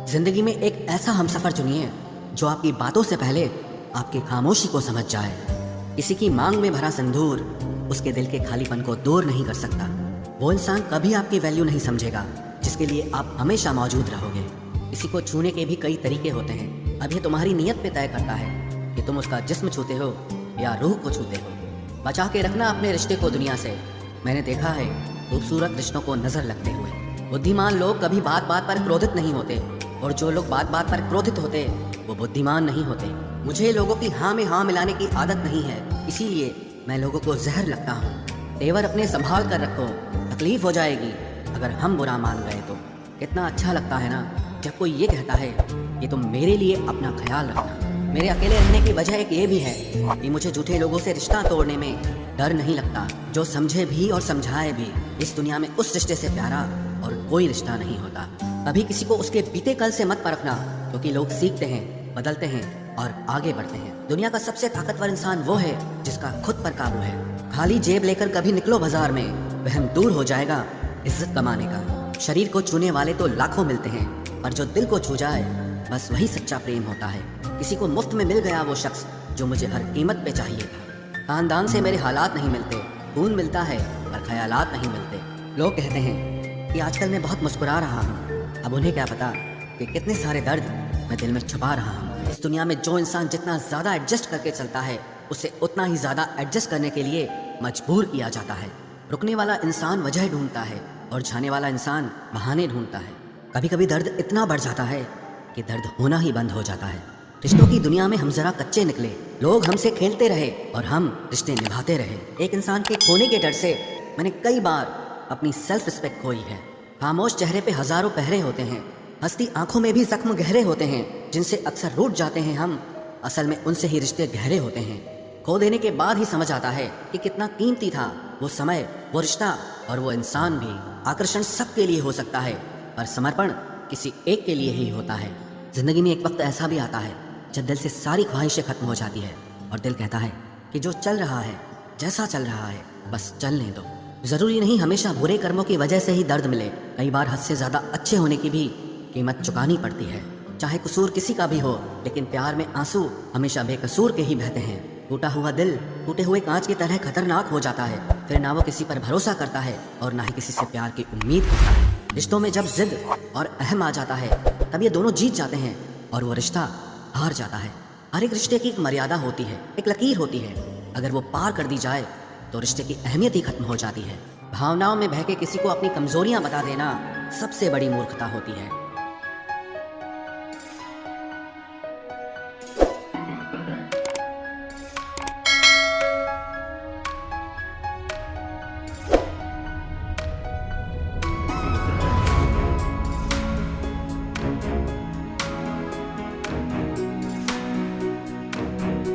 जिंदगी में एक ऐसा हमसफर चुनिए जो आपकी बातों से पहले आपकी खामोशी को समझ जाए। किसी की मांग में भरा सिंदूर उसके दिल के खालीपन को दूर नहीं कर सकता। वो इंसान कभी आपकी वैल्यू नहीं समझेगा जिसके लिए आप हमेशा मौजूद रहोगे। किसी को छूने के भी कई तरीके होते हैं। अब ये तुम्हारी नीयत पे तय करता है कि तुम उसका जिस्म छूते हो या रूह को छूते हो। बचा के रखना अपने रिश्ते को दुनिया से। मैंने देखा है खूबसूरत रिश्तों को नजर लगते हुए। बुद्धिमान लोग कभी बात बात पर क्रोधित नहीं होते, और जो लोग बात बात पर क्रोधित होते वो बुद्धिमान नहीं होते। मुझे लोगों की हाँ में हाँ मिलाने की आदत नहीं है, इसीलिए मैं लोगों को जहर लगता हूँ। तेवर अपने संभाल कर रखो, तकलीफ हो जाएगी अगर हम बुरा मान गए तो। कितना अच्छा लगता है ना जब कोई ये कहता है कि तुम मेरे लिए अपना ख्याल रखना। मेरे अकेले रहने की वजह एक ये भी है कि मुझे झूठे लोगों से रिश्ता तोड़ने में डर नहीं लगता। जो समझे भी और समझाए भी, इस दुनिया में उस रिश्ते से प्यारा और कोई रिश्ता नहीं होता। कभी किसी को उसके बीते कल से मत परखना, क्योंकि लोग सीखते हैं, बदलते हैं और आगे बढ़ते हैं। दुनिया का सबसे ताकतवर इंसान वो है जिसका खुद पर काबू है। खाली जेब लेकर कभी निकलो बाजार में, वहम दूर हो जाएगा इज्जत कमाने का। शरीर को छूने वाले तो लाखों मिलते हैं, पर जो दिल को छू जाए बस वही सच्चा प्रेम होता है। किसी को मुफ्त में मिल गया वो शख्स जो मुझे हर कीमत पे चाहिए था। खानदान से मेरे हालात नहीं मिलते, खून मिलता है पर ख्यालात नहीं मिलते। लोग कहते हैं कि आजकल मैं बहुत मुस्कुरा रहा हूँ, अब उन्हें क्या पता कि कितने सारे दर्द मैं दिल में छुपा रहा हूँ। इस दुनिया में जो इंसान जितना ज़्यादा एडजस्ट करके चलता है, उसे उतना ही ज़्यादा एडजस्ट करने के लिए मजबूर किया जाता है। रुकने वाला इंसान वजह ढूंढता है और जाने वाला इंसान बहाने ढूंढता है। कभी कभी दर्द इतना बढ़ जाता है कि दर्द होना ही बंद हो जाता है। रिश्तों की दुनिया में हम जरा कच्चे निकले। लोग हमसे खेलते रहे और हम रिश्ते निभाते रहे। एक इंसान के खोने के डर से मैंने कई बार अपनी सेल्फ रिस्पेक्ट खोई है। खामोश चेहरे पे हजारों पहरे होते हैं, हंसती आंखों में भी जख्म गहरे होते हैं, जिनसे अक्सर रूठ जाते हैं हम। असल में उनसे ही रिश्ते गहरे होते हैं। खो देने के बाद ही समझ आता है कि कितना कीमती था वो समय, वो रिश्ता और वो इंसान भी। आकर्षण सबके लिए हो सकता है, पर समर्पण किसी एक के लिए ही होता है। जिंदगी में एक वक्त ऐसा भी आता है जब दिल से सारी ख्वाहिशें खत्म हो जाती है और दिल कहता है कि जो चल रहा है, जैसा चल रहा है, बस चलने दो। जरूरी नहीं हमेशा बुरे कर्मों की वजह से ही दर्द मिले। कई बार हद से ज्यादा अच्छे होने की भी कीमत चुकानी पड़ती है। चाहे कसूर किसी का भी हो, लेकिन प्यार में आंसू हमेशा बेकसूर के ही बहते हैं। टूटा हुआ दिल टूटे हुए कांच की तरह खतरनाक हो जाता है। फिर ना वो किसी पर भरोसा करता है और ना ही किसी से प्यार की उम्मीद करता है। रिश्तों में जब जिद और अहम आ जाता है, तब ये दोनों जीत जाते हैं और वो रिश्ता हार जाता है। हर एक रिश्ते की एक मर्यादा होती है, एक लकीर होती है। अगर वो पार कर दी जाए तो रिश्ते की अहमियत ही खत्म हो जाती है। भावनाओं में बह के किसी को अपनी कमजोरियां बता देना सबसे बड़ी मूर्खता होती है।